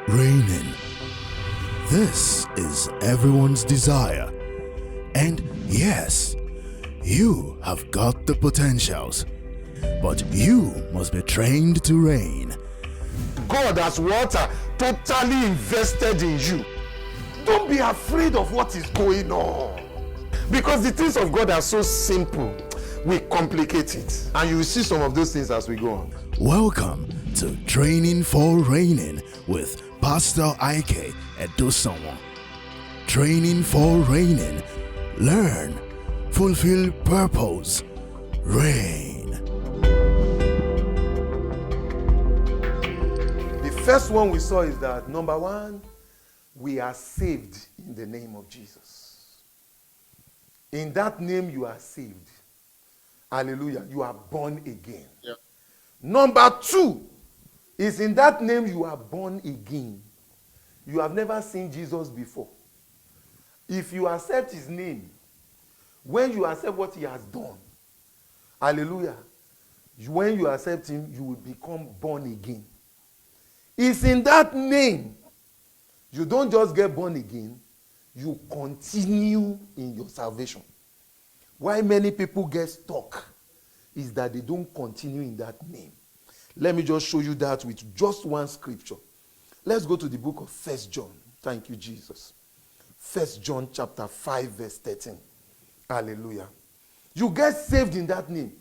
Raining. This is everyone's desire. And yes, you have got the potentials. But you must be trained to reign. God has water totally invested in you. Don't be afraid of what is going on. Because the things of God are so simple. We complicate it. And you will see some of those things as we go on. Welcome to Training for Reigning with Pastor Ike Edosonwo. Training for Reigning. Learn, fulfill purpose, reign. The first one we saw is that, number one, we are saved in the name of Jesus. In that name you are saved. Hallelujah. You are born again. Yeah. Number two is in that name you are born again. You have never seen Jesus before. If you accept his name, when you accept what he has done, hallelujah, when you accept him, you will become born again. It's in that name. You don't just get born again, you continue in your salvation. Why many people get stuck is that they don't continue in that name. Let me just show you that with just one scripture. Let's go to the book of 1 John. Thank you, Jesus. 1 John chapter 5 verse 13. Hallelujah. You get saved in that name.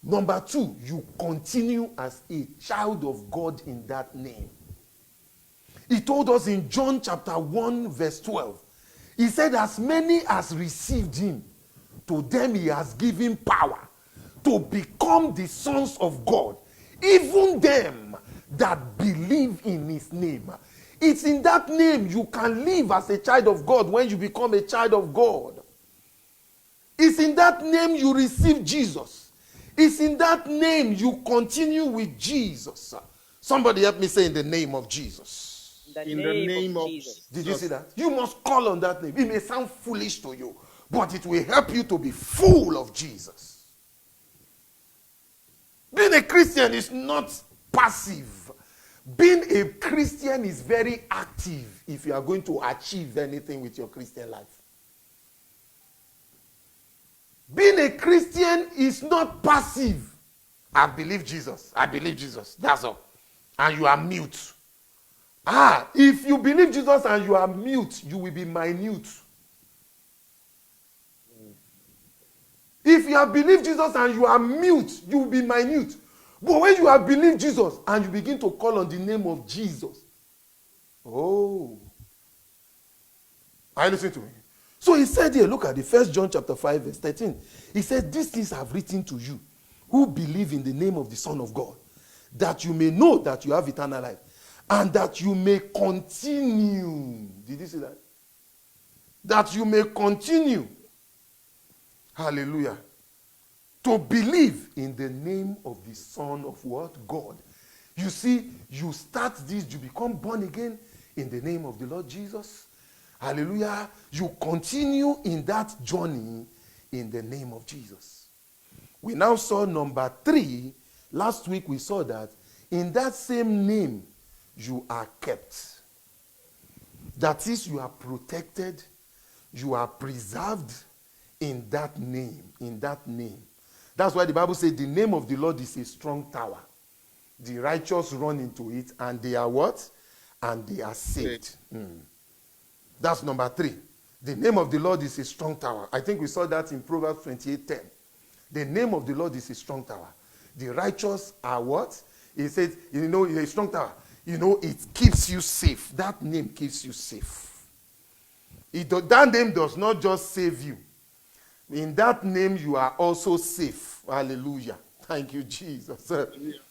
Number two, you continue as a child of God in that name. He told us in John chapter 1 verse 12. He said, as many as received him, to them he has given power to become the sons of God, even them that believe in his name. It's in that name you can live as a child of God when you become a child of God. It's in that name you receive Jesus. It's in that name you continue with Jesus. Somebody help me say in the name of Jesus. In the name of Jesus. Did you see that? You must call on that name. It may sound foolish to you, but it will help you to be full of Jesus. Being a Christian is not passive. Being a Christian is very active if you are going to achieve anything with your Christian life. Being a Christian is not passive. I believe Jesus. I believe Jesus. That's all. And you are mute. If you believe Jesus and you are mute, you will be minute. If you have believed Jesus and you are mute, you will be minute. But when you have believed Jesus and you begin to call on the name of Jesus, are you listening to me? So he said here, look at the 1 John chapter 5 verse 13. He said, these things I have written to you who believe in the name of the Son of God, that you may know that you have eternal life, and that you may continue. Did you see that? That you may continue. Hallelujah. To believe in the name of the Son of what? God. You see, you start this, you become born again in the name of the Lord Jesus. Hallelujah. You continue in that journey in the name of Jesus. We now saw number 3. Last week we saw that in that same name you are kept. That is, you are protected, you are preserved in that name, That's why the Bible says the name of the Lord is a strong tower. The righteous run into it and they are what? And they are saved. That's number 3. The name of the Lord is a strong tower. I think we saw that in Proverbs 28:10. The name of the Lord is a strong tower. The righteous are what? He says, a strong tower. It keeps you safe. That name keeps you safe. That name does not just save you. In that name, you are also safe. Hallelujah. Thank you, Jesus.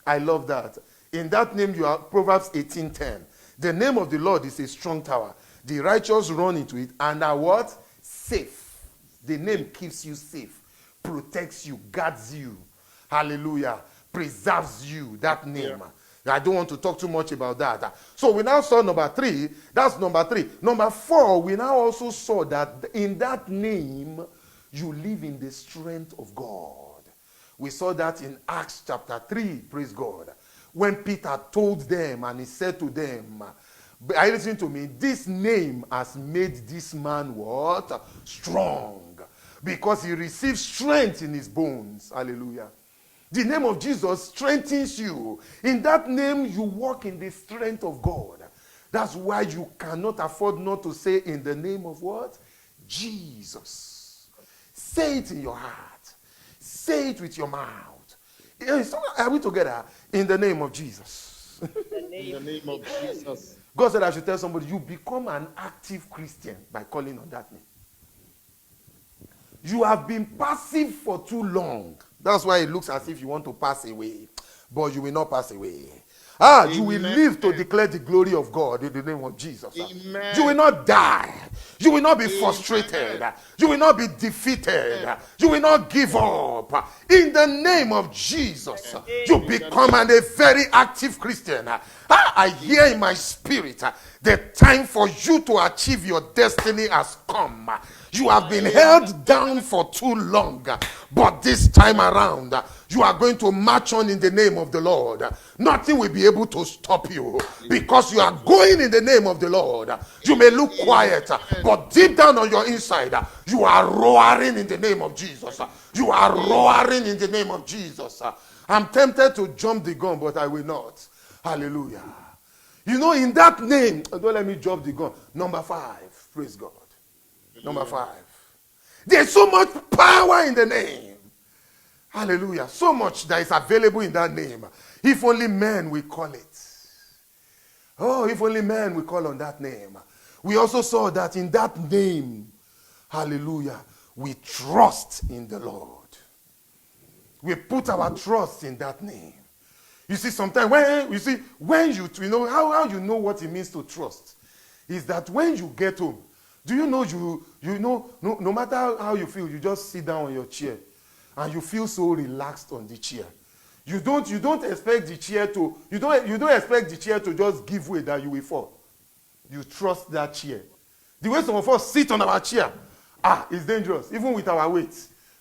I love that. In that name, you are, Proverbs 18:10. The name of the Lord is a strong tower. The righteous run into it and are what? Safe. The name keeps you safe, protects you, guards you. Hallelujah. Preserves you. That name. I don't want to talk too much about that. So we now saw number 3. That's number 3. Number 4, we now also saw that in that name, you live in the strength of God. We saw that in Acts chapter 3, praise God, when Peter told them and he said to them, are you listening to me? This name has made this man what? Strong. Because he received strength in his bones. Hallelujah. The name of Jesus strengthens you. In that name, you walk in the strength of God. That's why you cannot afford not to say in the name of what? Jesus. Say it in your heart. Say it with your mouth. Are we together? In the name of Jesus. In the name of Jesus. God said I should tell somebody, you become an active Christian by calling on that name. You have been passive for too long. That's why it looks as if you want to pass away. But you will not pass away. You will live to declare the glory of God in the name of Jesus. Amen. You will not die. You will not be frustrated. You will not be defeated. You will not give up. In the name of Jesus, you become a very active Christian. I hear in my spirit, the time for you to achieve your destiny has come. You have been held down for too long, but this time around, you are going to march on in the name of the Lord. Nothing will be able to stop you because you are going in the name of the Lord. You may look quiet, but deep down on your inside, you are roaring in the name of Jesus. You are roaring in the name of Jesus. I'm tempted to jump the gun, but I will not. Hallelujah. You know, in that name, don't let me jump the gun. Number 5, praise God. Number 5. There's so much power in the name. Hallelujah. So much that is available in that name. If only men will call it. Oh, if only men will call on that name. We also saw that in that name, hallelujah, we trust in the Lord. We put our trust in that name. You see, sometimes when you know how you know what it means to trust is that when you get home, do you know you know no matter how you feel, you just sit down on your chair and you feel so relaxed on the chair. You don't expect the chair to you don't expect the chair to just give way that you will fall. You trust that chair. The way some of us sit on our chair, it's dangerous, even with our weight.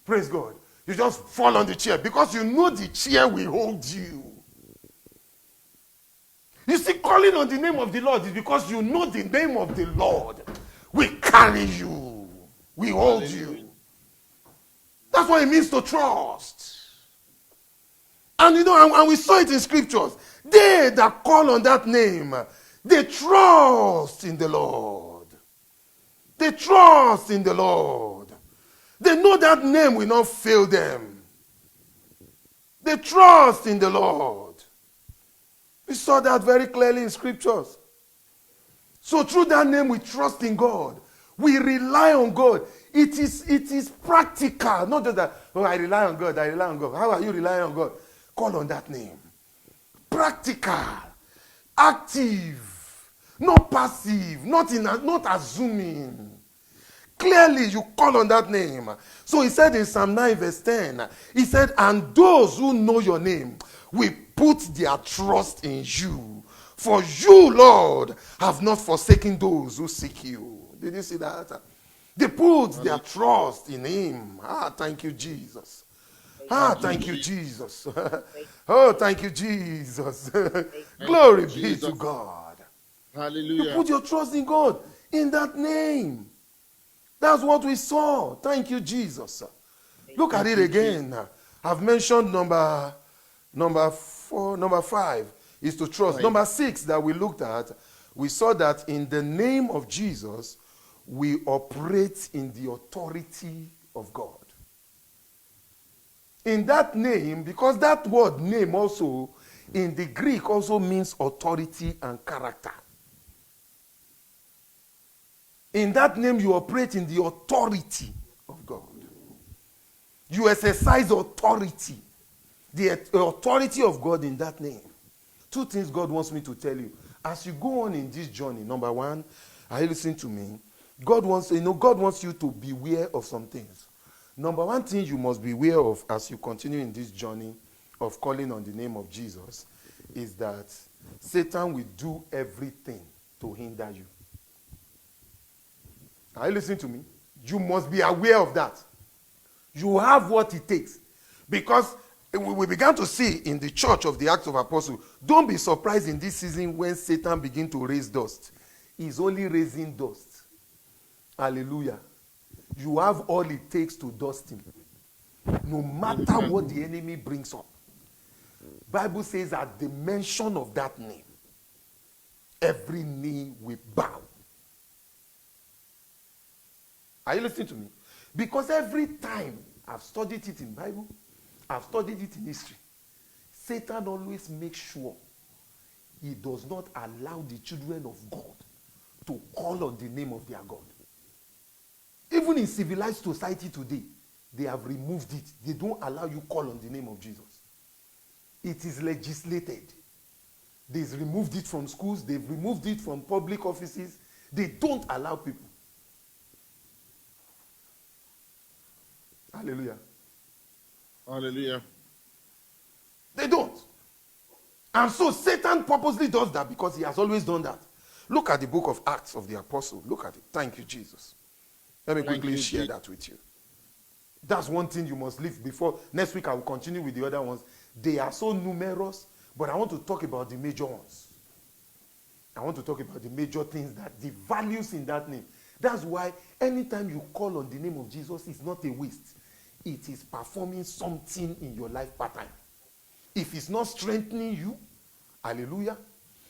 Praise God. You just fall on the chair because you know the chair will hold you. You see, calling on the name of the Lord is because you know the name of the Lord will carry you, will hold you. That's what it means to trust. And you know, and we saw it in scriptures. They that call on that name, they trust in the Lord. They trust in the Lord. They know that name will not fail them. They trust in the Lord. We saw that very clearly in scriptures. So through that name we trust in God. We rely on God. It is practical. Not just that, I rely on God, I rely on God. How are you relying on God? Call on that name. Practical. Active. Not passive. Not assuming. Clearly you call on that name. So he said in Psalm 9 verse 10, he said, and those who know your name will put their trust in you. For you, Lord, have not forsaken those who seek you. Did you see that? They put their trust in him. Thank you, Jesus. Thank you, Jesus. Oh, thank you, Jesus. Glory be to God. Hallelujah. You put your trust in God, in that name. That's what we saw. Thank you, Jesus. Look at it again. I've mentioned number 5 is to trust. Right. Number 6 that we looked at, we saw that in the name of Jesus, we operate in the authority of God. In that name, because that word name also, in the Greek also means authority and character. In that name, you operate in the authority of God. You exercise authority. The authority of God in that name. 2 things God wants me to tell you. As you go on in this journey, number 1, are you listening to me? God wants you to beware of some things. Number 1 thing you must beware of as you continue in this journey of calling on the name of Jesus is that Satan will do everything to hinder you. Are you listening to me? You must be aware of that. You have what it takes. Because We began to see in the church of the Acts of Apostles, don't be surprised in this season when Satan begins to raise dust. He's only raising dust. Hallelujah. You have all it takes to dust him. No matter what the enemy brings up. Bible says at the mention of that name, every knee will bow. Are you listening to me? Because every time I've studied it in Bible, I've studied it in history, Satan always makes sure he does not allow the children of God to call on the name of their God. Even in civilized society today, they have removed it. They don't allow you call on the name of Jesus. It is legislated. They've removed it from schools. They've removed it from public offices. They don't allow people. Hallelujah. Hallelujah. They don't. And so Satan purposely does that because he has always done that. Look at the book of Acts of the Apostle. Look at it. Thank you, Jesus. Let me quickly share that with you. That's one thing you must leave before. Next week I will continue with the other ones. They are so numerous, but I want to talk about the major ones. I want to talk about the major things, that the values in that name. That's why anytime you call on the name of Jesus, it's not a waste. It is performing something in your life pattern. If it's not strengthening you, hallelujah,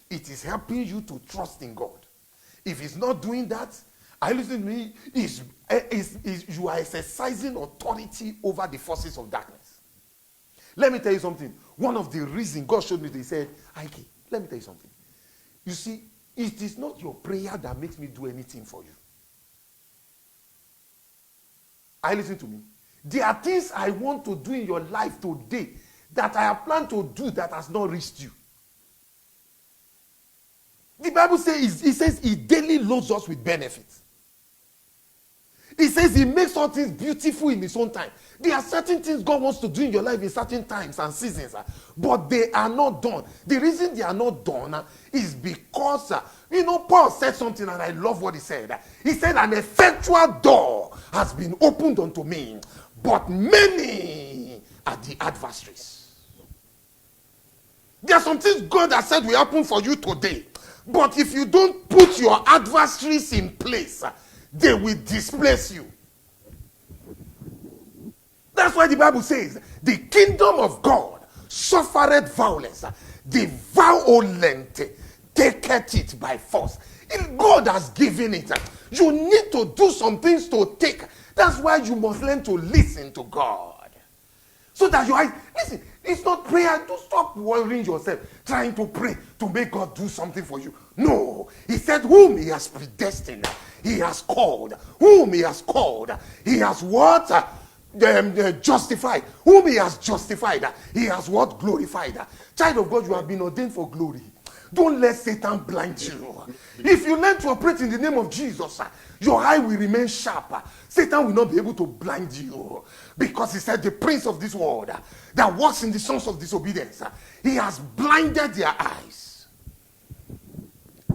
it is helping you to trust in God. If it's not doing that, listen to me, you are exercising authority over the forces of darkness. Let me tell you something. One of the reasons God showed me, he said, Ike, let me tell you something. You see, it is not your prayer that makes me do anything for you. Listen to me. There are things I want to do in your life today that I have planned to do that has not reached you. The Bible says, it says he daily loads us with benefits. He says he makes all things beautiful in his own time. There are certain things God wants to do in your life in certain times and seasons, but they are not done. The reason they are not done is because, Paul said something and I love what he said. He said, an effectual door has been opened unto me, but many are the adversaries. There are some things God has said will happen for you today, but if you don't put your adversaries in place, they will displace you. That's why the Bible says, the kingdom of God suffereth violence, the violent taketh it by force. If God has given it, you need to do some things to take. That's why you must learn to listen to God. So that you are, listen, it's not prayer. Don't stop worrying yourself, trying to pray to make God do something for you. No, he said, whom he has predestined, he has called. Whom he has called, he has what? Justified. Whom he has justified, he has what? Glorified. Child of God, you have been ordained for glory. Don't let Satan blind you. If you learn to operate in the name of Jesus, your eye will remain sharp. Satan will not be able to blind you. Because he said, the prince of this world that walks in the sons of disobedience, he has blinded their eyes.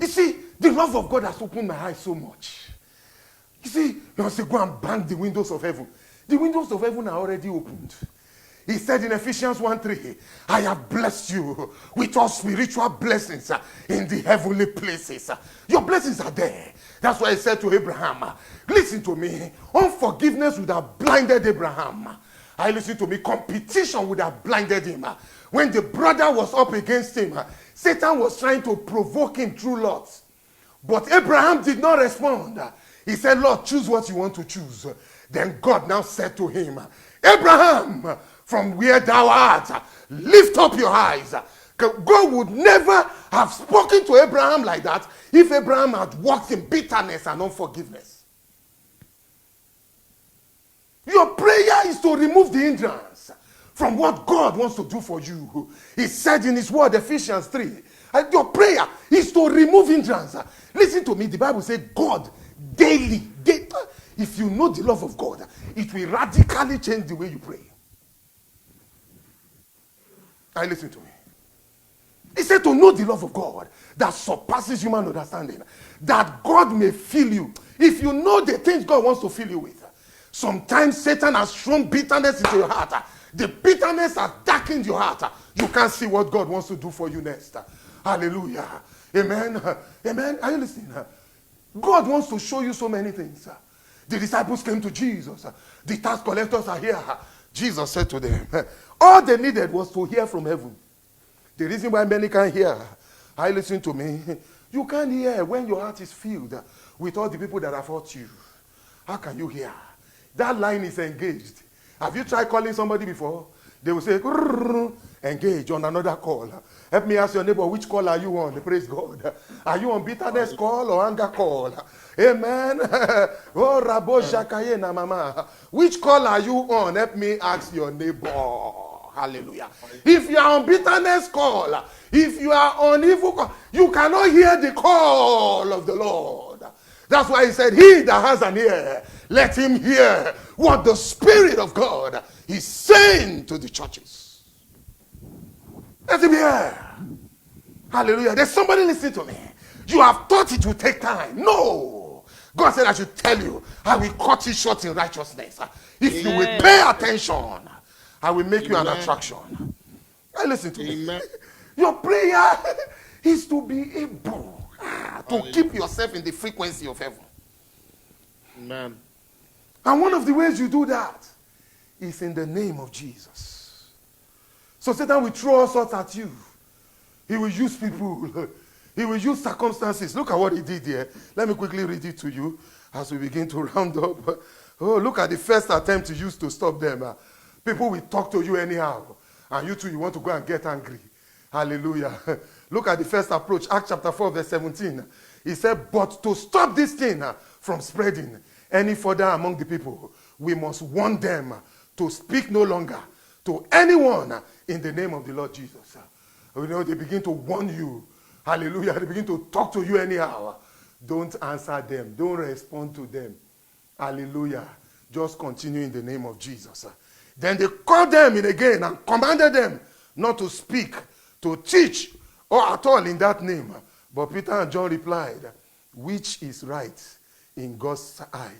You see, the love of God has opened my eyes so much. You see, now say, go and bang the windows of heaven. The windows of heaven are already opened. He said in Ephesians 1:3, I have blessed you with all spiritual blessings in the heavenly places. Your blessings are there. That's why he said to Abraham, listen to me, unforgiveness would have blinded Abraham. Listen to me, competition would have blinded him. When the brother was up against him, Satan was trying to provoke him through Lot. But Abraham did not respond. He said, Lord, choose what you want to choose. Then God now said to him, Abraham, from where thou art, lift up your eyes. God would never have spoken to Abraham like that if Abraham had walked in bitterness and unforgiveness. Your prayer is to remove the hindrance from what God wants to do for you. He said in his word, Ephesians 3, your prayer is to remove hindrance. Listen to me, the Bible says God daily. If you know the love of God, it will radically change the way you pray. Listen to me. He said to know the love of God that surpasses human understanding, that God may fill you. If you know the things God wants to fill you with, sometimes Satan has thrown bitterness into your heart The bitterness has darkened your heart. You can't see what God wants to do for you next. Hallelujah. Amen. Amen. Are you listening? God wants to show you so many things. The disciples came to Jesus. The tax collectors are here. Jesus said to them, all they needed was to hear from heaven. The reason why many can't hear, I listen to me, you can't hear when your heart is filled with all the people that have hurt you. How can you hear? That line is engaged. Have you tried calling somebody before? They will say, engage on another call. Help me ask your neighbor, which call are you on? Praise God. Are you on bitterness call or anger call? Amen. Oh, Rabo Shakaye na mama. Which call are you on? Help me ask your neighbor. Hallelujah. If you are on bitterness call, if you are on evil call, you cannot hear the call of the Lord. That's why he said, he that has an ear, let him hear what the Spirit of God is saying to the churches. Let him hear. Hallelujah. There's somebody listening to me. You have thought it will take time. No. God said I should tell you, I will cut it short in righteousness. If you will pay attention, I will make you an attraction. Now listen to me. Your prayer is to be able to keep yourself in the frequency of heaven. Amen. And one of the ways you do that is in the name of Jesus. So Satan will throw all sorts at you. He will use people. He will use circumstances. Look at what he did here. Let me quickly read it to you as we begin to round up. Oh, look at the first attempt he used to stop them. People will talk to you anyhow. And you too, you want to go and get angry. Hallelujah. Look at the first approach. Acts chapter 4, verse 17. He said, but to stop this thing from spreading any further among the people, we must warn them to speak no longer to anyone in the name of the Lord Jesus. You know, they begin to warn you. Hallelujah. They begin to talk to you anyhow. Don't answer them. Don't respond to them. Hallelujah. Just continue in the name of Jesus. Then they called them in again and commanded them not to speak, to teach, or at all in that name. But Peter and John replied, which is right in God's eye,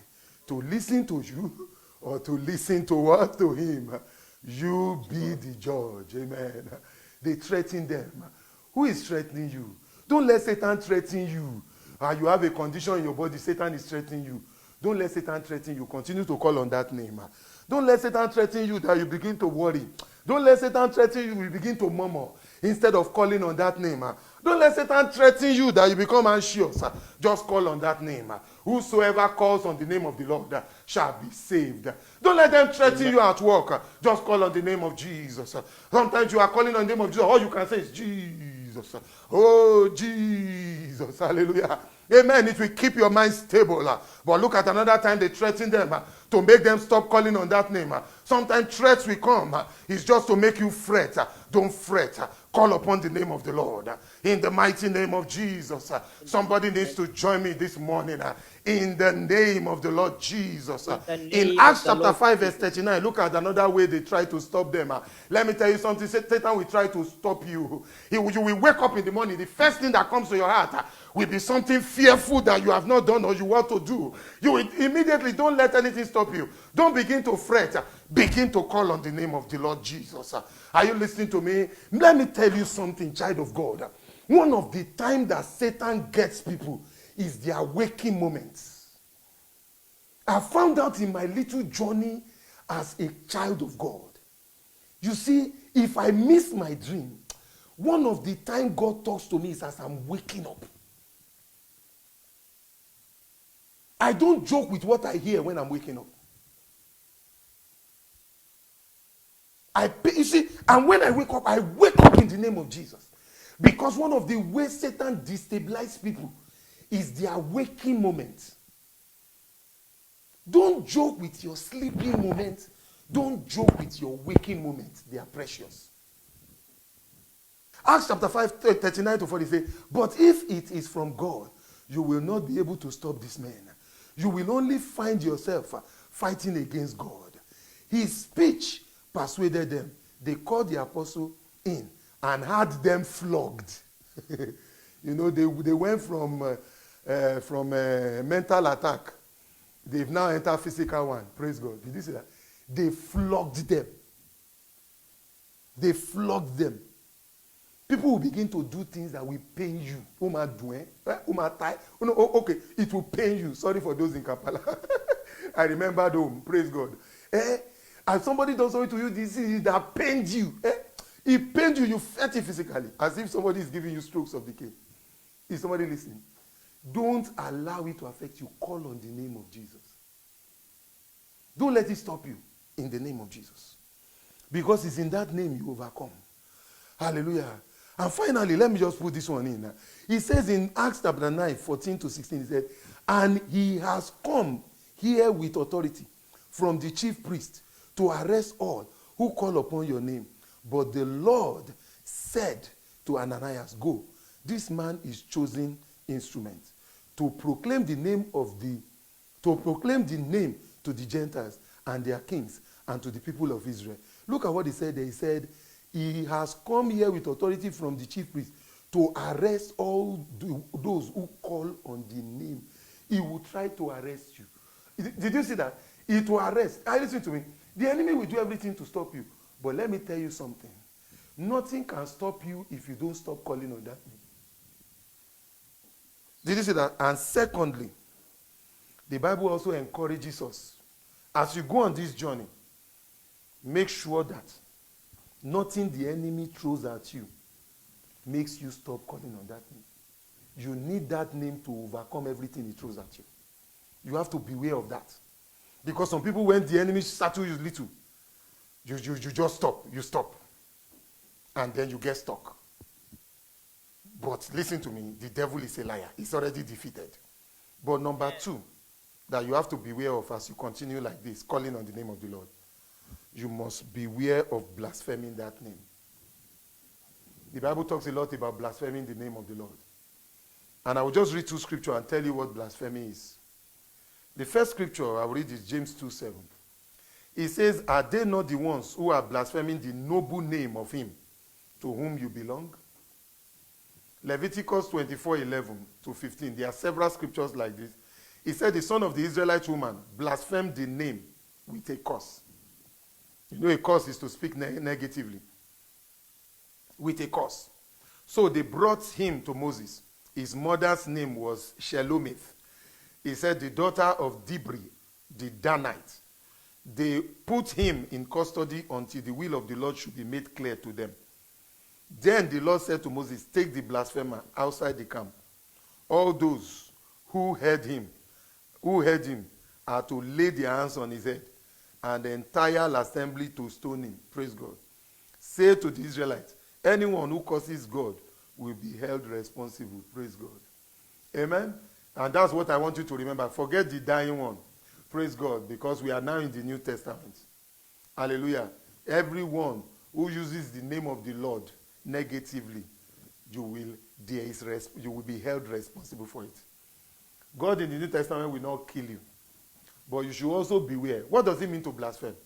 to listen to you or to listen to what? To him. You be the judge. Amen. They threaten them. Who is threatening you? Don't let Satan threaten you. You have a condition in your body, Satan is threatening you. Don't let Satan threaten you. Continue to call on that name. Don't let Satan threaten you that you begin to worry. Don't let Satan threaten you, you begin to murmur instead of calling on that name. Don't let Satan threaten you that you become anxious. Just call on that name. Whosoever calls on the name of the Lord shall be saved. Don't let them threaten you at work. Just call on the name of Jesus. Sometimes you are calling on the name of Jesus. All you can say is Jesus. Oh, Jesus. Hallelujah. Amen. It will keep your mind stable. But look at another time they threaten them to make them stop calling on that name. Sometimes threats will come. It's just to make you fret. Don't fret. Call upon the name of the Lord. In the mighty name of Jesus. Somebody needs to join me this morning. In the name of the Lord Jesus. In Acts chapter 5 verse 39, look at another way they try to stop them. Let me tell you something. Satan will try to stop you. You will wake up in the morning. The first thing that comes to your heart will be something fearful that you have not done or you want to do. You will immediately, don't let anything stop you. Don't begin to fret. Begin to call on the name of the Lord Jesus. Are you listening to me? Let me tell you something, child of God. One of the times that Satan gets people is their waking moments. I found out in my little journey as a child of God. You see, if I miss my dream, one of the times God talks to me is as I'm waking up. I don't joke with what I hear when I'm waking up. You see, and when I wake up in the name of Jesus. Because one of the ways Satan destabilizes people is their waking moments. Don't joke with your sleeping moments. Don't joke with your waking moments. They are precious. Acts chapter 5, 39 to 40 say, but if it is from God, you will not be able to stop this man. You will only find yourself fighting against God. His speech persuaded them. They called the apostle in and had them flogged. You know, they went from mental attack. They've now entered physical one. Praise God. Did you see that? They flogged them. They flog them. People will begin to do things that will pain you. Okay, it will pain you. Sorry for those in Kampala. I remember them. Praise God. And somebody does something to you, this is that pained you. It pained you, you felt it physically, as if somebody is giving you strokes of the cane. Is somebody listening? Don't allow it to affect you. Call on the name of Jesus. Don't let it stop you in the name of Jesus. Because it's in that name you overcome. Hallelujah. And finally, let me just put this one in. He says in Acts chapter 9, 14 to 16, he said, and he has come here with authority from the chief priest to arrest all who call upon your name. But the Lord said to Ananias, go, this man is chosen instrument to proclaim the name to the Gentiles and their kings and to the people of Israel. Look at what he said there. He said, he has come here with authority from the chief priest to arrest all those who call on the name. He will try to arrest you. Did you see that? It will arrest. Listen to me. The enemy will do everything to stop you. But let me tell you something. Nothing can stop you if you don't stop calling on that name. Did you see that? And secondly, the Bible also encourages us, as you go on this journey, make sure that nothing the enemy throws at you makes you stop calling on that name. You need that name to overcome everything he throws at you. You have to beware of that. Because some people, when the enemy startle you little, you just stop. You stop. And then you get stuck. But listen to me, the devil is a liar. He's already defeated. But number two, that you have to beware of as you continue like this, calling on the name of the Lord, you must beware of blaspheming that name. The Bible talks a lot about blaspheming the name of the Lord. And I will just read two scriptures and tell you what blasphemy is. The first scripture I will read is James 2:7. It says, are they not the ones who are blaspheming the noble name of him to whom you belong? Leviticus 24:11 to 15. There are several scriptures like this. He said the son of the Israelite woman blasphemed the name with a curse. You know, a curse is to speak negatively. With a curse. So they brought him to Moses. His mother's name was Shelomith. He said the daughter of Dibri, the Danite. They put him in custody until the will of the Lord should be made clear to them. Then the Lord said to Moses, take the blasphemer outside the camp. All those who heard him are to lay their hands on his head, and the entire assembly to stone him. Praise God. Say to the Israelites, anyone who curses God will be held responsible. Praise God. Amen. And that's what I want you to remember. Forget the dying one. Praise God, because we are now in the New Testament. Hallelujah. Everyone who uses the name of the Lord negatively, you will be held responsible for it. God in the New Testament will not kill you. But you should also beware. What does it mean to blaspheme?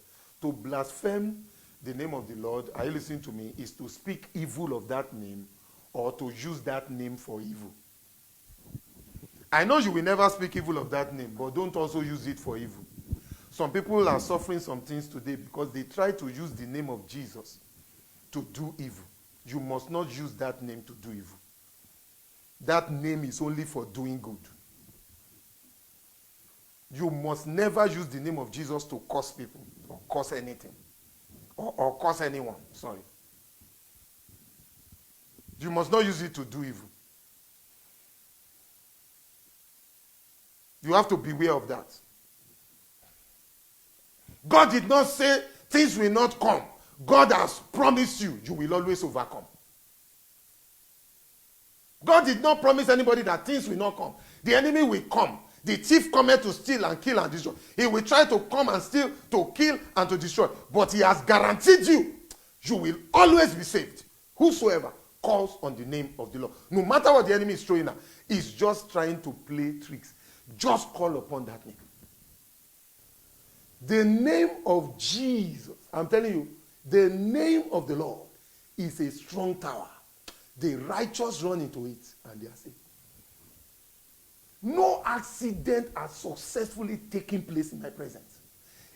To blaspheme the name of the Lord, are you listening to me, is to speak evil of that name or to use that name for evil. I know you will never speak evil of that name, but don't also use it for evil. Some people are suffering some things today because they try to use the name of Jesus to do evil. You must not use that name to do evil. That name is only for doing good. You must never use the name of Jesus to curse people or curse anything or curse anyone. Sorry. You must not use it to do evil. You have to beware of that. God did not say things will not come. God has promised you, you will always overcome. God did not promise anybody that things will not come. The enemy will come. The thief cometh to steal and kill and destroy. He will try to come and steal, to kill and to destroy. But he has guaranteed you, you will always be saved. Whosoever calls on the name of the Lord. No matter what the enemy is throwing at, he's just trying to play tricks. Just call upon that name. The name of Jesus, I'm telling you, the name of the Lord is a strong tower. The righteous run into it and they are saved. No accident has successfully taken place in my presence.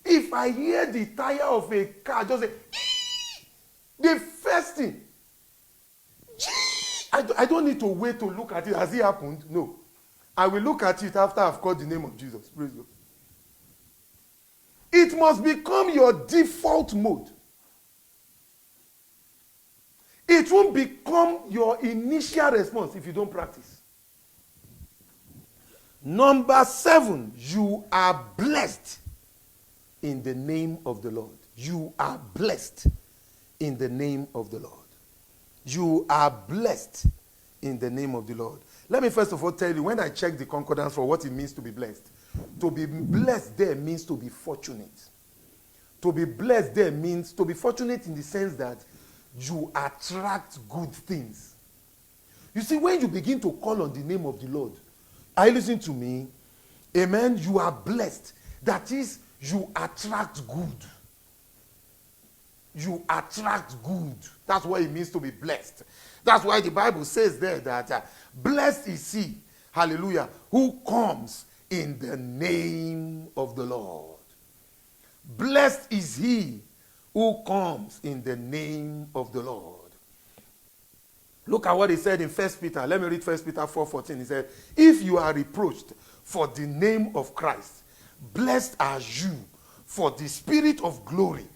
If I hear the tire of a car just say, The first thing, I don't need to wait to look at it. Has it happened? No. I will look at it after I've called the name of Jesus. Praise God. It must become your default mode. It won't become your initial response if you don't practice. Number 7, you are blessed in the name of the Lord. You are blessed in the name of the Lord. You are blessed in the name of the Lord. Let me first of all tell you, when I check the concordance for what it means to be blessed there means to be fortunate. To be blessed there means to be fortunate in the sense that you attract good things. You see, when you begin to call on the name of the Lord, are you listening to me? Amen. You are blessed. That is, you attract good. You attract good. That's what it means to be blessed. That's why the Bible says there that blessed is he, hallelujah, who comes in the name of the Lord. Blessed is he who comes in the name of the Lord. Look at what he said in 1 Peter. Let me read 1 Peter 4:14. He said, if you are reproached for the name of Christ, blessed are you, for the Spirit of glory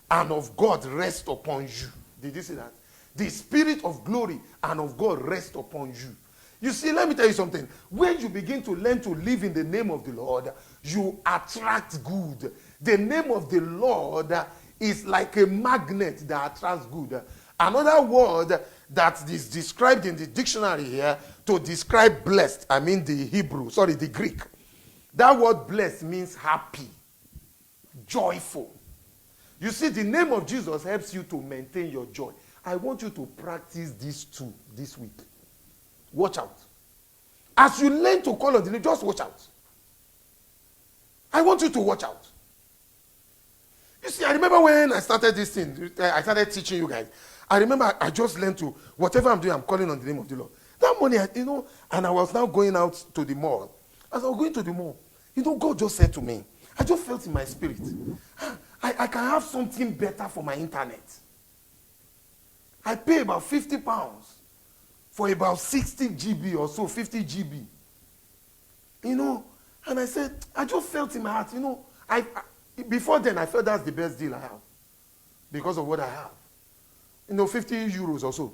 and of God rest upon you. Did you see that? The Spirit of glory and of God rest upon you. You see, let me tell you something. When you begin to learn to live in the name of the Lord, you attract good. The name of the Lord is like a magnet that attracts good. Another word that is described in the dictionary here to describe blessed, I mean the Greek. That word blessed means happy, joyful. You see, the name of Jesus helps you to maintain your joy. I want you to practice these two this week. Watch out. As you learn to call on the name, just watch out. I want you to watch out. You see, I remember when I started this thing, I started teaching you guys. I remember I just learned to, whatever I'm doing, I'm calling on the name of the Lord. That morning, and I was now going out to the mall. As I was going to the mall, God just said to me, I just felt in my spirit, I can have something better for my internet. I pay about £50 for about 60 GB or so, 50 GB. And I said, I just felt in my heart, before then I felt that's the best deal I have because of what I have. 50 euros or so.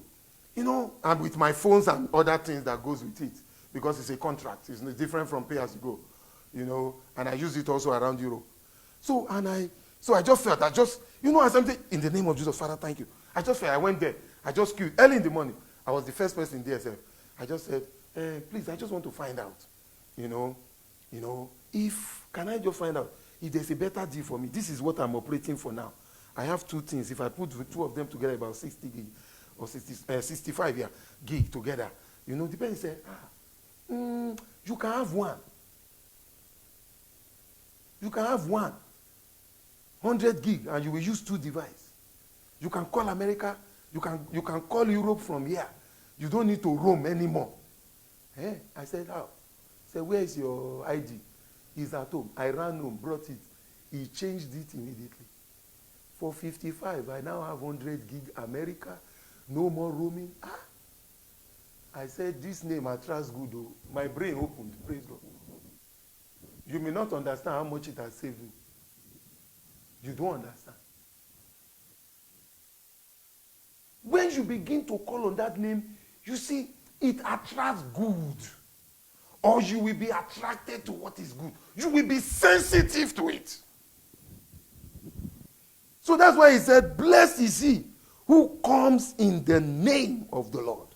And with my phones and other things that goes with it, because it's a contract. It's different from pay as you go, and I use it also around Europe. So I just felt, as something, in the name of Jesus, Father, thank you. I just felt, I went there. I just queued early in the morning. I was the first person in DSF. I just said, please, I just want to find out, can I just find out if there's a better deal for me? This is what I'm operating for now. I have two things. If I put the two of them together, about 60 gig or 65 gig together, the person said, you can have one. You can have one. 100 gig, and you will use 2 devices. You can call America. You can call Europe from here. You don't need to roam anymore. I said, how? I said, where is your ID? He's at home. I ran home, brought it. He changed it immediately. For 55, I now have 100 gig America. No more roaming. I said, this name attracts good. My brain opened. Praise God. You may not understand how much it has saved you. You don't understand. When you begin to call on that name, you see, it attracts good. Or you will be attracted to what is good. You will be sensitive to it. So that's why he said, blessed is he who comes in the name of the Lord.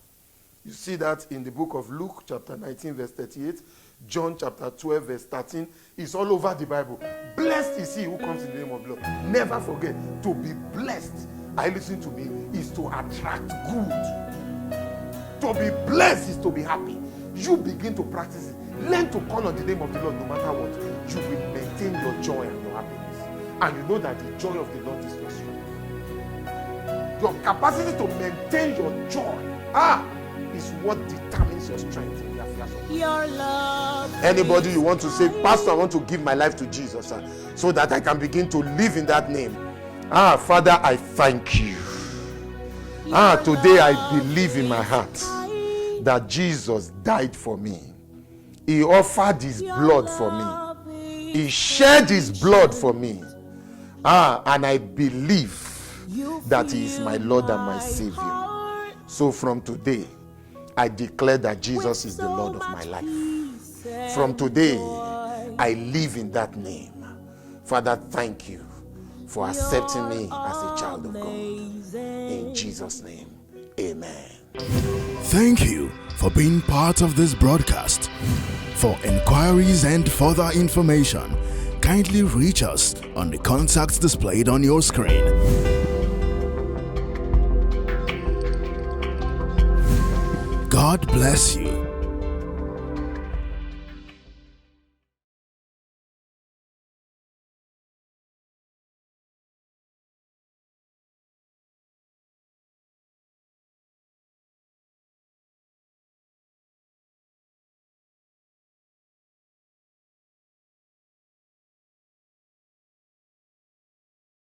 You see that in the book of Luke, chapter 19, verse 38. John chapter 12, verse 13. It's all over the Bible. Blessed is he who comes in the name of the Lord. Never forget, to be blessed, I listen to me, is to attract good. To be blessed is to be happy. You begin to practice it. Learn to call on the name of the Lord no matter what. You will maintain your joy and your happiness. And you know that the joy of the Lord is your strength. Your capacity to maintain your joy is what determines your strength in the affairs of your love. Anybody you want to say, Pastor, I want to give my life to Jesus so that I can begin to live in that name. Father, I thank you. Today I believe in my heart that Jesus died for me. He offered his blood for me. He shed his blood for me. And I believe that he is my Lord and my Savior. So from today, I declare that Jesus is the Lord of my life. From today, I live in that name. Father, thank you for accepting me as a child of God. In Jesus' name, amen. Thank you for being part of this broadcast. For inquiries and further information, kindly reach us on the contacts displayed on your screen. God bless you.